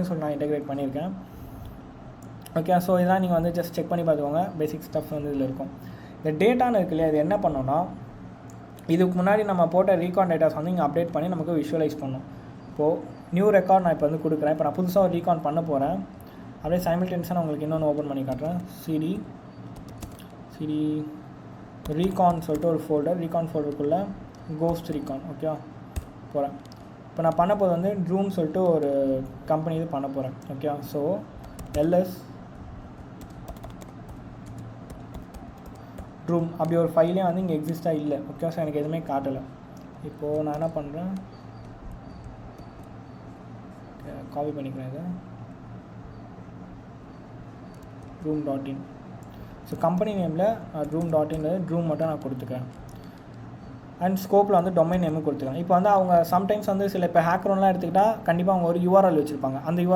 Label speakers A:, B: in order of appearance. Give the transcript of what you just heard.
A: சொல்லி நான் இன்டெகிரேட் பண்ணியிருக்கேன். ஓகே, ஸோ இதெல்லாம் நீங்கள் வந்து ஜஸ்ட் செக் பண்ணி பார்த்துக்கோங்க. பேசிக் ஸ்டஃப் வந்து இதில் இருக்கும். இந்த டேட்டான்னு இருக்கு இல்லையா, இது என்ன பண்ணோன்னா இதுக்கு முன்னாடி நம்ம போட்ட ரீகான் டேட்டாஸ் வந்து இங்கே அப்டேட் பண்ணி நமக்கு விஷுவலைஸ் பண்ணணும். இப்போது நியூ ரெக்கார்ட் நான் இப்போ வந்து கொடுக்குறேன். இப்போ நான் புதுசாக ஒரு ரீகான் பண்ண போகிறேன். அப்படியே சைமல்டேனியஸாக நான் உங்களுக்கு இன்னொன்று ஓப்பன் பண்ணி காட்டுறேன். சிடி ரீகான் சொல்லிட்டு ஒரு ஃபோல்டர், ரீகான் ஃபோல்டருக்குள்ளே கோஸ்ட் ரீகான் ஓகே போகிறேன். இப்போ நான் பண்ண போது வந்து ட்ரூம் சொல்லிட்டு ஒரு கம்பெனி இது பண்ண போகிறேன். ஓகே, ஸோ எல்எஸ் ட்ரூம் அப்படி ஒரு ஃபைலே வந்து இங்கே எக்ஸிஸ்ட்டாக இல்லை. ஓகே, ஸோ எனக்கு எதுவுமே காட்டலை. இப்போது நான் என்ன பண்ணுறேன், காப்பி பண்ணிக்கிறேன் இதை ட்ரூம்.in. ஸோ கம்பெனி நேமில் ட்ரூம்.in ட்ரூம் மட்டும் நான் கொடுத்துக்கிறேன். அண்ட் ஸ்கோப்பில் வந்து டொமைன் நேமும் கொடுத்துக்கிறேன். இப்போ வந்து அவங்க சம்டைம்ஸ் வந்து சில இப்போ ஹேக்கரோன்லாம் எடுத்துக்கிட்டால் கண்டிப்பாக அவங்க ஒரு URL வச்சுருப்பாங்க. அந்த